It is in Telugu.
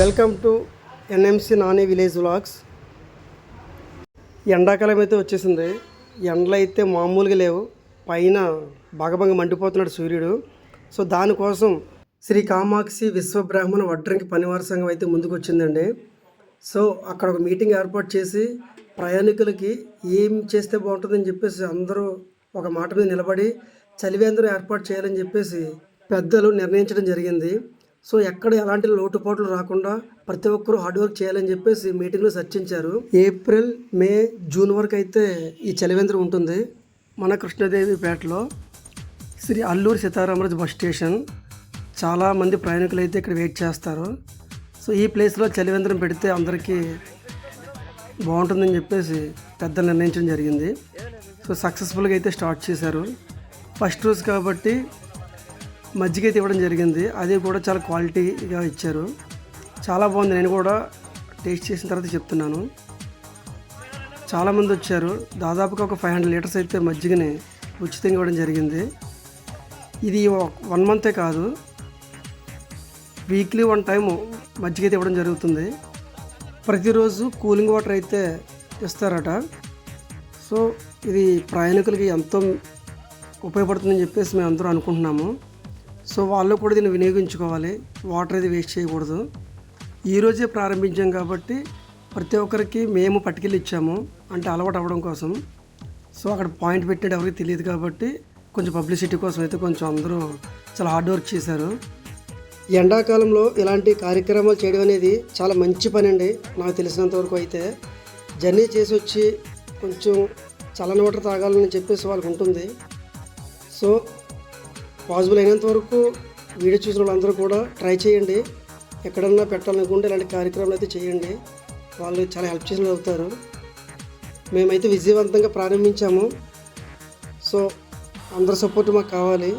Welcome to NMC Nani village vlogs. ఎండాకాలం అయితే వచ్చేసింది. ఎండలు అయితే మామూలుగా లేవు. పైన బగబగ మండిపోతున్నాడు సూర్యుడు. సో దానికోసం శ్రీ కామాక్షి విశ్వబ్రాహ్మణ వడ్రంగి పనివార సంఘం అయితే ముందుకు వచ్చిందండి. సో అక్కడ ఒక మీటింగ్ ఏర్పాటు చేసి ప్రయాణికులకి ఏం చేస్తే బాగుంటుందని చెప్పేసి అందరూ ఒక మాట మీద నిలబడి చలివేంద్రం ఏర్పాటు చేయాలని చెప్పేసి పెద్దలు నిర్ణయించడం జరిగింది. సో ఎక్కడ ఎలాంటి లోటుపాట్లు రాకుండా ప్రతి ఒక్కరూ హార్డ్ వర్క్ చేయాలని చెప్పేసి మీటింగ్లో చర్చించారు. ఏప్రిల్, మే, జూన్ వరకు అయితే ఈ చలివేంద్రం ఉంటుంది. మన కృష్ణదేవిపేటలో శ్రీ అల్లూరి సీతారామరాజు బస్ స్టేషన్. చాలామంది ప్రయాణికులు అయితే ఇక్కడ వెయిట్ చేస్తారు. సో ఈ ప్లేస్లో చలివేంద్రం పెడితే అందరికీ బాగుంటుందని చెప్పేసి పెద్దలు నిర్ణయించడం జరిగింది. సో సక్సెస్ఫుల్గా అయితే స్టార్ట్ చేశారు. ఫస్ట్ రోజు కాబట్టి మజ్జిగ అయితే ఇవ్వడం జరిగింది. అది కూడా చాలా క్వాలిటీగా ఇచ్చారు. చాలా బాగుంది. నేను కూడా టేస్ట్ చేసిన తర్వాత చెప్తున్నాను. చాలామంది వచ్చారు. దాదాపుగా ఒక 500 లీటర్స్ అయితే మజ్జిగని ఉచితంగా ఇవ్వడం జరిగింది. ఇది 1 మంతే కాదు, వీక్లీ 1 టైం మజ్జిగ అయితే ఇవ్వడం జరుగుతుంది. ప్రతిరోజు కూలింగ్ వాటర్ అయితే ఇస్తారట. సో ఇది ప్రయాణికులకి ఎంతో ఉపయోగపడుతుందని చెప్పేసి మేము అందరూ అనుకుంటున్నాము. సో వాళ్ళు కూడా దీన్ని వినియోగించుకోవాలి. వాటర్ అయితే వేస్ట్ చేయకూడదు. ఈరోజే ప్రారంభించాం కాబట్టి ప్రతి ఒక్కరికి మేము పట్టుకెళ్ళి ఇచ్చాము, అంటే అలవాటు అవ్వడం కోసం. సో అక్కడ పాయింట్ పెట్టినట్టు ఎవరికి తెలియదు కాబట్టి కొంచెం పబ్లిసిటీ కోసం అయితే కొంచెం అందరూ చాలా హార్డ్ వర్క్ చేశారు. ఎండాకాలంలో ఇలాంటి కార్యక్రమాలు చేయడం అనేది చాలా మంచి పని అండి. నాకు తెలిసినంత వరకు అయితే జర్నీ చేసి వచ్చి కొంచెం చల్లని వాటర్ తాగాలని చెప్పేసి వాళ్ళకు ఉంటుంది. సో పాసిబుల్ అయినంత వరకు వీడియో చూసిన వాళ్ళందరూ కూడా ట్రై చేయండి. ఎక్కడన్నా పెట్టాలనుకుంటే ఇలాంటి కార్యక్రమాలు అయితే చేయండి. వాళ్ళు చాలా హెల్ప్ చేసిన అవుతారు. మేమైతే విజయవంతంగా ప్రారంభించాము. సో అందరి సపోర్ట్ మాకు కావాలి.